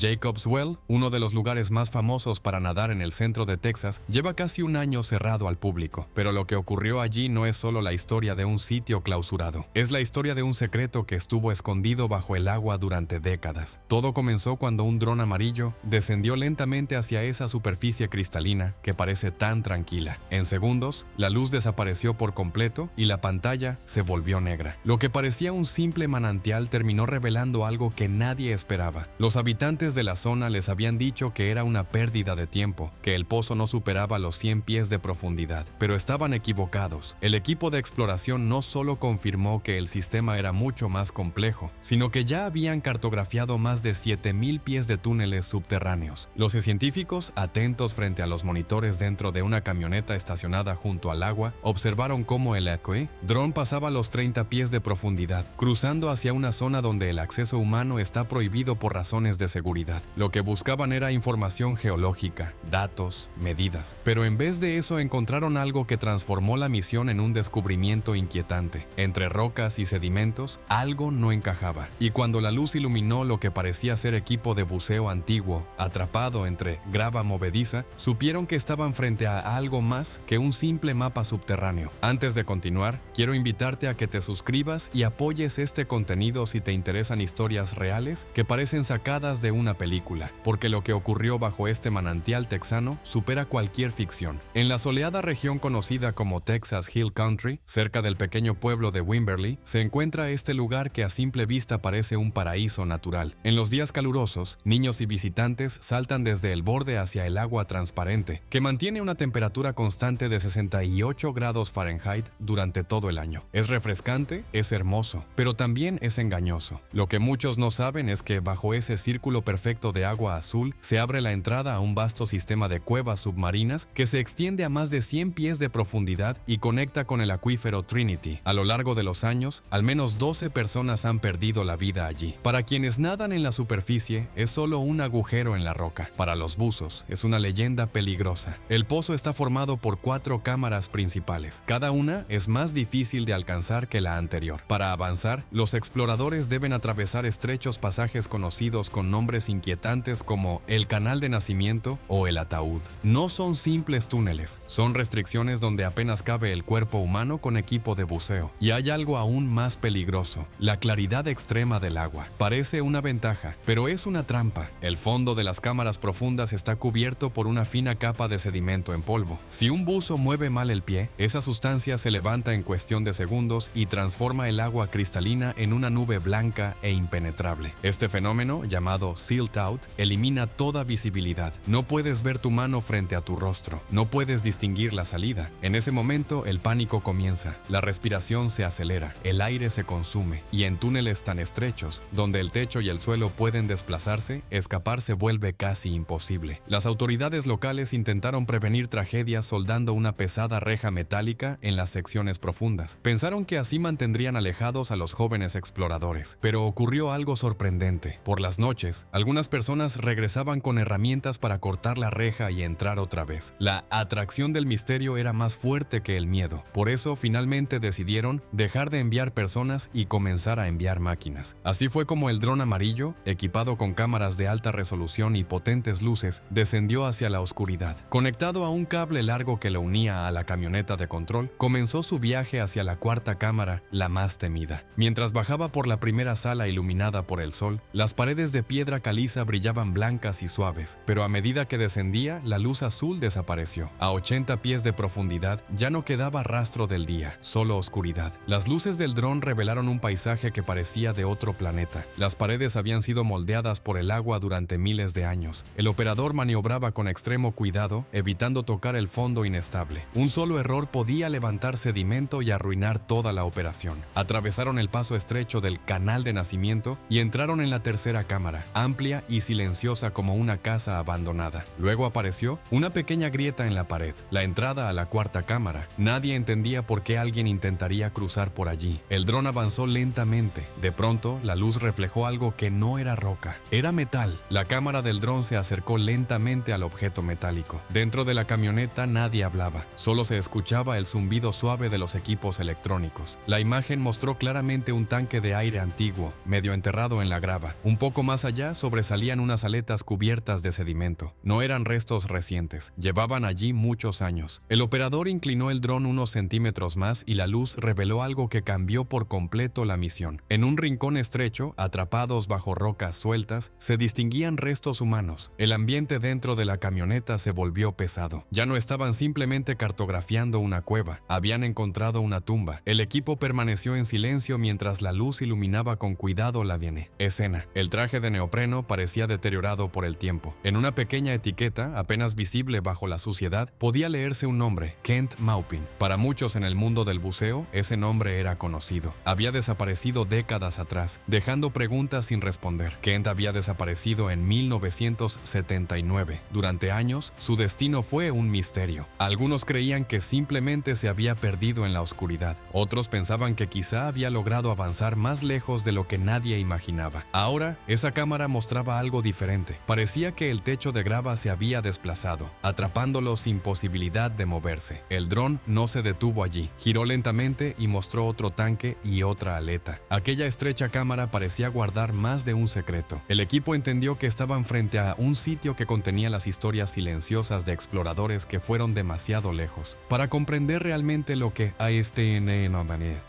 Jacob's Well, uno de los lugares más famosos para nadar en el centro de Texas, lleva casi un año cerrado al público, pero lo que ocurrió allí no es solo la historia de un sitio clausurado, es la historia de un secreto que estuvo escondido bajo el agua durante décadas. Todo comenzó cuando un dron amarillo descendió lentamente hacia esa superficie cristalina que parece tan tranquila. En segundos, la luz desapareció por completo y la pantalla se volvió negra. Lo que parecía un simple manantial terminó revelando algo que nadie esperaba. Los habitantes de la zona les habían dicho que era una pérdida de tiempo, que el pozo no superaba los 100 pies de profundidad, pero estaban equivocados. El equipo de exploración no solo confirmó que el sistema era mucho más complejo, sino que ya habían cartografiado más de 7,000 pies de túneles subterráneos. Los científicos, atentos frente a los monitores dentro de una camioneta estacionada junto al agua, observaron cómo el dron pasaba los 30 pies de profundidad, cruzando hacia una zona donde el acceso humano está prohibido por razones de seguridad. Lo que buscaban era información geológica, datos, medidas, pero en vez de eso encontraron algo que transformó la misión en un descubrimiento inquietante. Entre rocas y sedimentos, algo no encajaba, y cuando la luz iluminó lo que parecía ser equipo de buceo antiguo, atrapado entre grava movediza, supieron que estaban frente a algo más que un simple mapa subterráneo. Antes de continuar, quiero invitarte a que te suscribas y apoyes este contenido si te interesan historias reales que parecen sacadas de una película, porque lo que ocurrió bajo este manantial texano supera cualquier ficción. En la soleada región conocida como Texas Hill Country, cerca del pequeño pueblo de Wimberley, se encuentra este lugar que a simple vista parece un paraíso natural. En los días calurosos, niños y visitantes saltan desde el borde hacia el agua transparente, que mantiene una temperatura constante de 68 grados Fahrenheit durante todo el año. Es refrescante, es hermoso, pero también es engañoso. Lo que muchos no saben es que bajo ese círculo perfecto de agua azul se abre la entrada a un vasto sistema de cuevas submarinas que se extiende a más de 100 pies de profundidad y conecta con el acuífero Trinity. A lo largo de los años, al menos 12 personas han perdido la vida allí. Para quienes nadan en la superficie, es solo un agujero en la roca. Para los buzos, es una leyenda peligrosa. El pozo está formado por 4 cámaras principales. Cada una es más difícil de alcanzar que la anterior. Para avanzar, los exploradores deben atravesar estrechos pasajes conocidos con nombres inquietantes como el Canal de Nacimiento o el Ataúd. No son simples túneles, son restricciones donde apenas cabe el cuerpo humano con equipo de buceo. Y hay algo aún más peligroso, la claridad extrema del agua. Parece una ventaja, pero es una trampa. El fondo de las cámaras profundas está cubierto por una fina capa de sedimento en polvo. Si un buzo mueve mal el pie, esa sustancia se levanta en cuestión de segundos y transforma el agua cristalina en una nube blanca e impenetrable. Este fenómeno, llamado silt out, elimina toda visibilidad. No puedes ver tu mano frente a tu rostro, no puedes distinguir la salida. En ese momento, el pánico comienza, la respiración se acelera, el aire se consume, y en túneles tan estrechos, donde el techo y el suelo pueden desplazarse, escapar se vuelve casi imposible. Las autoridades locales intentaron prevenir tragedias soldando una pesada reja metálica en las secciones profundas. Pensaron que así mantendrían alejados a los jóvenes exploradores, pero ocurrió algo sorprendente. Por las noches, algunas personas regresaban con herramientas para cortar la reja y entrar otra vez. La atracción del misterio era más fuerte que el miedo. Por eso, finalmente decidieron dejar de enviar personas y comenzar a enviar máquinas. Así fue como el dron amarillo, equipado con cámaras de alta resolución y potentes luces, descendió hacia la oscuridad. Conectado a un cable largo que lo unía a la camioneta de control, comenzó su viaje hacia la cuarta cámara, la más temida. Mientras bajaba por la primera sala iluminada por el sol, las paredes de piedra caliza brillaban blancas y suaves, pero a medida que descendía, la luz azul desapareció. A 80 pies de profundidad ya no quedaba rastro del día, solo oscuridad. Las luces del dron revelaron un paisaje que parecía de otro planeta. Las paredes habían sido moldeadas por el agua durante miles de años. El operador maniobraba con extremo cuidado, evitando tocar el fondo inestable. Un solo error podía levantar sedimento y arruinar toda la operación. Atravesaron el paso estrecho del Canal de Nacimiento y entraron en la tercera cámara, amplia y silenciosa como una casa abandonada. Luego apareció una pequeña grieta en la pared, la entrada a la cuarta cámara. Nadie entendía por qué alguien intentaría cruzar por allí. El dron avanzó lentamente. De pronto, la luz reflejó algo que no era roca, era metal. La cámara del dron se acercó lentamente al objeto metálico. Dentro de la camioneta nadie hablaba, solo se escuchaba el zumbido suave de los equipos electrónicos. La imagen mostró claramente un tanque de aire antiguo, medio enterrado en la grava. Un poco más allá, sobre sobresalían unas aletas cubiertas de sedimento. No eran restos recientes, llevaban allí muchos años. El operador inclinó el dron unos centímetros más y la luz reveló algo que cambió por completo la misión. En un rincón estrecho, atrapados bajo rocas sueltas, se distinguían restos humanos. El ambiente dentro de la camioneta se volvió pesado. Ya no estaban simplemente cartografiando una cueva, habían encontrado una tumba. El equipo permaneció en silencio mientras la luz iluminaba con cuidado la escena. El traje de neopreno parecía deteriorado por el tiempo. En una pequeña etiqueta, apenas visible bajo la suciedad, podía leerse un nombre, Kent Maupin. Para muchos en el mundo del buceo, ese nombre era conocido. Había desaparecido décadas atrás, dejando preguntas sin responder. Kent había desaparecido en 1979. Durante años, su destino fue un misterio. Algunos creían que simplemente se había perdido en la oscuridad. Otros pensaban que quizá había logrado avanzar más lejos de lo que nadie imaginaba. Ahora, esa cámara mostraba algo diferente. Parecía que el techo de grava se había desplazado, atrapándolo sin posibilidad de moverse. El dron no se detuvo allí. Giró lentamente y mostró otro tanque y otra aleta. Aquella estrecha cámara parecía guardar más de un secreto. El equipo entendió que estaban frente a un sitio que contenía las historias silenciosas de exploradores que fueron demasiado lejos. Para comprender realmente lo que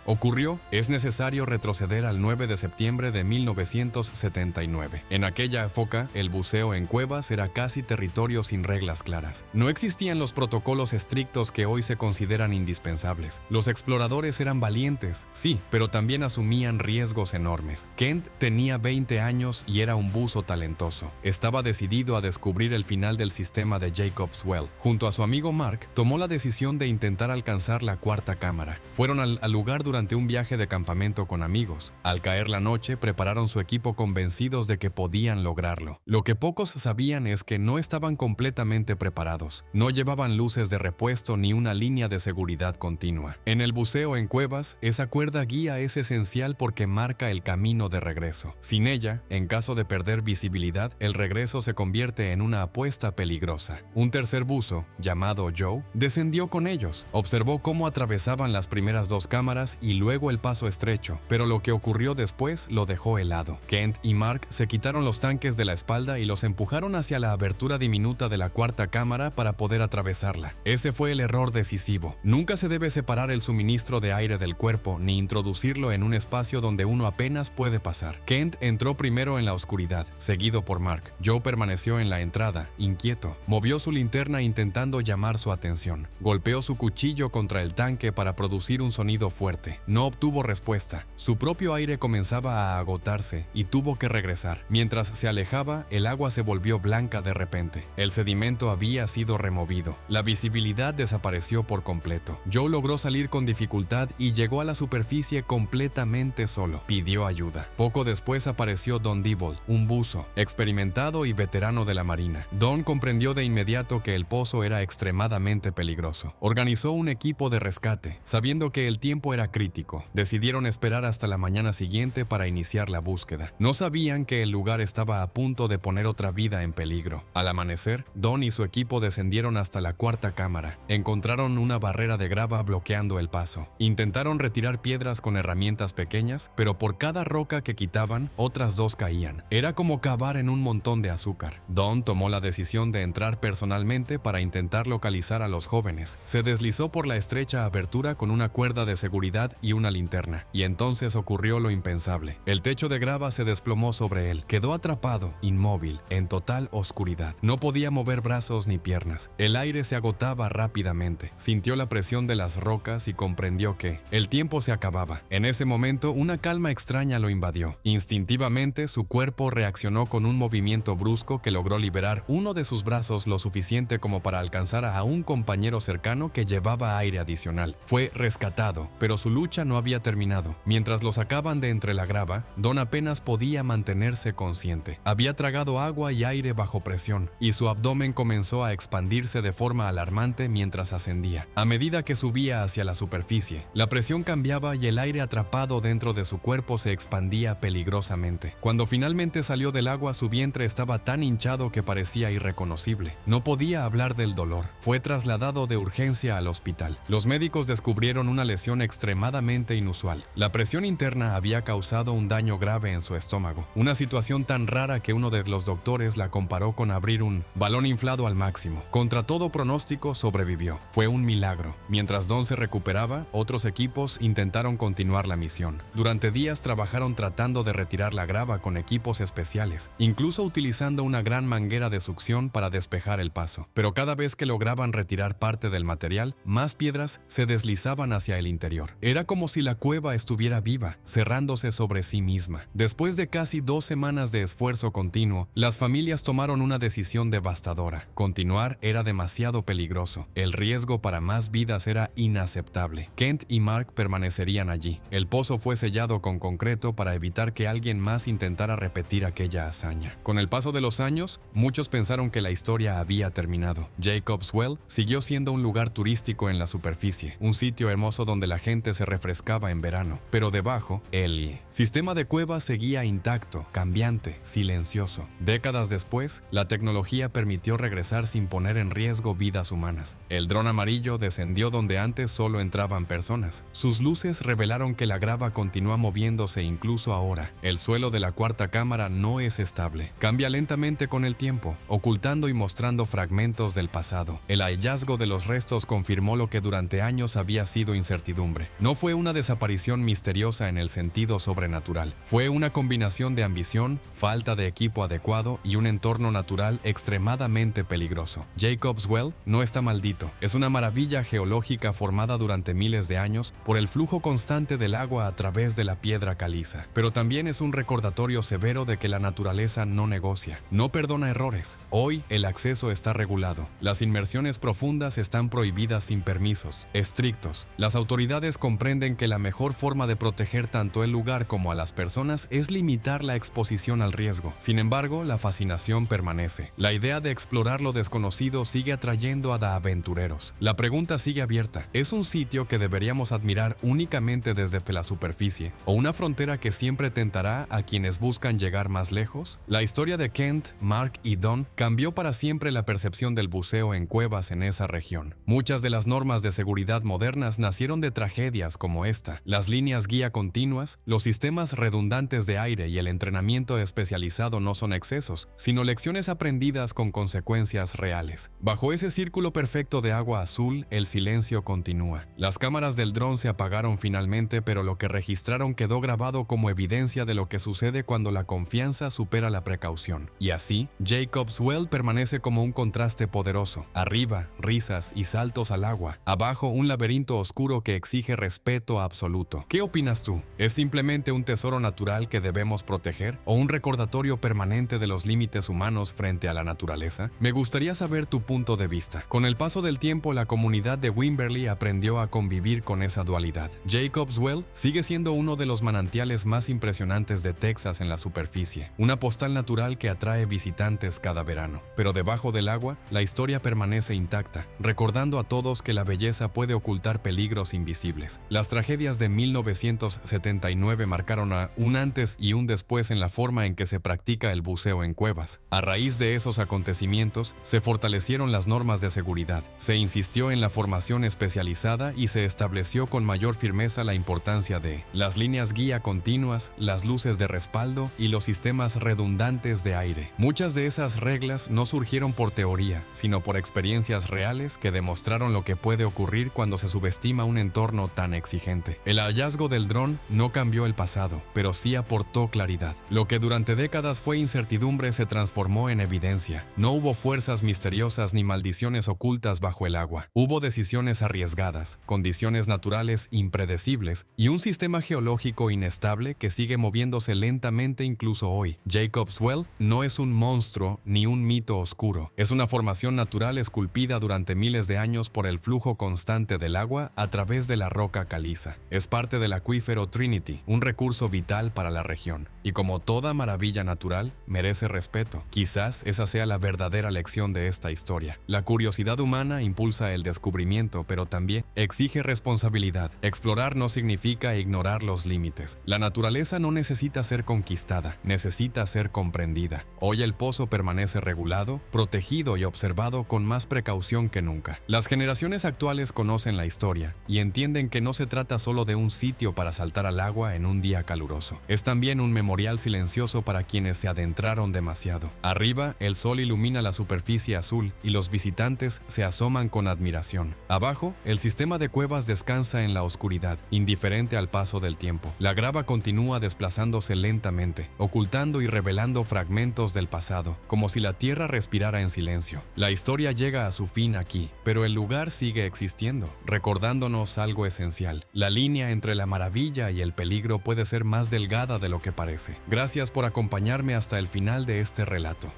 ocurrió, es necesario retroceder al 9 de septiembre de 1979. En aquella época, el buceo en cuevas era casi territorio sin reglas claras. No existían los protocolos estrictos que hoy se consideran indispensables. Los exploradores eran valientes, sí, pero también asumían riesgos enormes. Kent tenía 20 años y era un buzo talentoso. Estaba decidido a descubrir el final del sistema de Jacob's Well. Junto a su amigo Mark, tomó la decisión de intentar alcanzar la cuarta cámara. Fueron al lugar durante un viaje de campamento con amigos. Al caer la noche, prepararon su equipo convencidos de que podían lograrlo. Lo que pocos sabían es que no estaban completamente preparados. No llevaban luces de repuesto ni una línea de seguridad continua. En el buceo en cuevas, esa cuerda guía es esencial porque marca el camino de regreso. Sin ella, en caso de perder visibilidad, el regreso se convierte en una apuesta peligrosa. Un tercer buzo, llamado Joe, descendió con ellos. Observó cómo atravesaban las primeras dos cámaras y luego el paso estrecho, pero lo que ocurrió después lo dejó helado. Kent y Mark se quitaron los tanques de la espalda y los empujaron hacia la abertura diminuta de la cuarta cámara para poder atravesarla. Ese fue el error decisivo. Nunca se debe separar el suministro de aire del cuerpo ni introducirlo en un espacio donde uno apenas puede pasar. Kent entró primero en la oscuridad, seguido por Mark. Joe permaneció en la entrada, inquieto. Movió su linterna intentando llamar su atención. Golpeó su cuchillo contra el tanque para producir un sonido fuerte. No obtuvo respuesta. Su propio aire comenzaba a agotarse y tuvo que regresar. Mientras se alejaba, el agua se volvió blanca de repente. El sedimento había sido removido. La visibilidad desapareció por completo. Joe logró salir con dificultad y llegó a la superficie completamente solo. Pidió ayuda. Poco después apareció Don Dibble, un buzo, experimentado y veterano de la marina. Don comprendió de inmediato que el pozo era extremadamente peligroso. Organizó un equipo de rescate. Sabiendo que el tiempo era crítico, decidieron esperar hasta la mañana siguiente para iniciar la búsqueda. No sabían que el lugar estaba a punto de poner otra vida en peligro. Al amanecer, Don y su equipo descendieron hasta la cuarta cámara. Encontraron una barrera de grava bloqueando el paso. Intentaron retirar piedras con herramientas pequeñas, pero por cada roca que quitaban, otras dos caían. Era como cavar en un montón de azúcar. Don tomó la decisión de entrar personalmente para intentar localizar a los jóvenes. Se deslizó por la estrecha abertura con una cuerda de seguridad y una linterna, y entonces ocurrió lo impensable. El techo de grava se desplomó sobre él. Quedó atrapado, inmóvil, en total oscuridad. No podía mover brazos ni piernas. El aire se agotaba rápidamente. Sintió la presión de las rocas y comprendió que el tiempo se acababa. En ese momento, una calma extraña lo invadió. Instintivamente, su cuerpo reaccionó con un movimiento brusco que logró liberar uno de sus brazos lo suficiente como para alcanzar a un compañero cercano que llevaba aire adicional. Fue rescatado, pero su lucha no había terminado. Mientras lo sacaban de entre la grava, Don apenas podía mantenerse consciente. Había tragado agua y aire bajo presión, y su abdomen comenzó a expandirse de forma alarmante mientras ascendía. A medida que subía hacia la superficie, la presión cambiaba y el aire atrapado dentro de su cuerpo se expandía peligrosamente. Cuando finalmente salió del agua, su vientre estaba tan hinchado que parecía irreconocible. No podía hablar del dolor. Fue trasladado de urgencia al hospital. Los médicos descubrieron una lesión extremadamente inusual. La presión interna había causado un daño grave en su estómago, una situación tan rara que uno de los doctores la comparó con abrir un balón inflado al máximo. Contra todo pronóstico, sobrevivió. Fue un milagro. Mientras Don se recuperaba, otros equipos intentaron continuar la misión. Durante días trabajaron tratando de retirar la grava con equipos especiales, incluso utilizando una gran manguera de succión para despejar el paso. Pero cada vez que lograban retirar parte del material, más piedras se deslizaban hacia el interior. Era como si la cueva estuviera viva, cerrándose sobre sí misma. Después de casi 2 semanas de esfuerzo continuo, las familias tomaron una decisión devastadora. Continuar era demasiado peligroso. El riesgo para más vidas era inaceptable. Kent y Mark permanecerían allí. El pozo fue sellado con concreto para evitar que alguien más intentara repetir aquella hazaña. Con el paso de los años, muchos pensaron que la historia había terminado. Jacob's Well siguió siendo un lugar turístico en la superficie, un sitio hermoso donde la gente se refrescaba en verano, pero debajo, el sistema de cuevas seguía intacto, cambiante, silencioso. Décadas después, la tecnología permitió regresar sin poner en riesgo vidas humanas. El dron amarillo descendió donde antes solo entraban personas. Sus luces revelaron que la grava continúa moviéndose incluso ahora. El suelo de la cuarta cámara no es estable. Cambia lentamente con el tiempo, ocultando y mostrando fragmentos del pasado. El hallazgo de los restos confirmó lo que durante años había sido incertidumbre. No fue una desaparición misteriosa en el sentido sobrenatural. Fue una combinación de ambición, falta de equipo adecuado y un entorno natural extremadamente peligroso. Jacob's Well no está maldito. Es una maravilla geológica formada durante miles de años por el flujo constante del agua a través de la piedra caliza. Pero también es un recordatorio severo de que la naturaleza no negocia, no perdona errores. Hoy el acceso está regulado. Las inmersiones profundas están prohibidas sin permisos estrictos. Las autoridades comprenden que la mejor forma de proteger tanto el lugar como a las personas es limitar la exposición al riesgo. Sin embargo, la fascinación permanece. La idea de explorar lo desconocido sigue atrayendo a aventureros. La pregunta sigue abierta. ¿Es un sitio que deberíamos admirar únicamente desde la superficie o una frontera que siempre tentará a quienes buscan llegar más lejos? La historia de Kent, Mark y Don cambió para siempre la percepción del buceo en cuevas en esa región. Muchas de las normas de seguridad modernas nacieron de tragedias como esta. Las líneas guía continuas, los sistemas redundantes de aire y el entrenamiento especializado no son excesos, sino lecciones aprendidas con consecuencias reales. Bajo ese círculo perfecto de agua azul, el silencio continúa. Las cámaras del dron se apagaron finalmente, pero lo que registraron quedó grabado como evidencia de lo que sucede cuando la confianza supera la precaución. Y así, Jacob's Well permanece como un contraste poderoso. Arriba, risas y saltos al agua. Abajo, un laberinto oscuro que exige respeto absoluto. ¿Qué opinas tú? ¿Es simplemente un tesoro natural que debemos proteger o un recordatorio permanente de los límites humanos frente a la naturaleza? Me gustaría saber tu punto de vista. Con el paso del tiempo, la comunidad de Wimberley aprendió a convivir con esa dualidad. Jacob's Well sigue siendo uno de los manantiales más impresionantes de Texas en la superficie, una postal natural que atrae visitantes cada verano. Pero debajo del agua, la historia permanece intacta, recordando a todos que la belleza puede ocultar peligros invisibles. Las tragedias de 1979 marcaron un antes y un después en la forma en que se practica el buceo en cuevas. A raíz de esos acontecimientos, se fortalecieron las normas de seguridad, se insistió en la formación especializada y se estableció con mayor firmeza la importancia de las líneas guía continuas, las luces de respaldo y los sistemas redundantes de aire. Muchas de esas reglas no surgieron por teoría, sino por experiencias reales que demostraron lo que puede ocurrir cuando se subestima un entorno tan exigente. El hallazgo del dron no cambió el pasado, pero sí aportó claridad. Lo que durante décadas fue incertidumbre se transformó en evidencia. No hubo fuerzas misteriosas ni maldiciones ocultas bajo el agua. Hubo decisiones arriesgadas, condiciones naturales impredecibles y un sistema geológico inestable que sigue moviéndose lentamente incluso hoy. Jacob's Well no es un monstruo ni un mito oscuro. Es una formación natural esculpida durante miles de años por el flujo constante del agua a través de la roca caliza. Es parte del acuífero Trinity, un recurso vital para la región. Y como toda maravilla natural, merece respeto. Quizás esa sea la verdadera lección de esta historia. La curiosidad humana impulsa el descubrimiento, pero también exige responsabilidad. Explorar no significa ignorar los límites. La naturaleza no necesita ser conquistada, necesita ser comprendida. Hoy el pozo permanece regulado, protegido y observado con más precaución que nunca. Las generaciones actuales conocen la historia y entienden que no se trata solo de un sitio para saltar al agua en un día caluroso. Es también un memorial silencioso peligroso para quienes se adentraron demasiado. Arriba, el sol ilumina la superficie azul y los visitantes se asoman con admiración. Abajo, el sistema de cuevas descansa en la oscuridad, indiferente al paso del tiempo. La grava continúa desplazándose lentamente, ocultando y revelando fragmentos del pasado, como si la tierra respirara en silencio. La historia llega a su fin aquí, pero el lugar sigue existiendo, recordándonos algo esencial. La línea entre la maravilla y el peligro puede ser más delgada de lo que parece. Gracias por acompañarme hasta el final de este relato.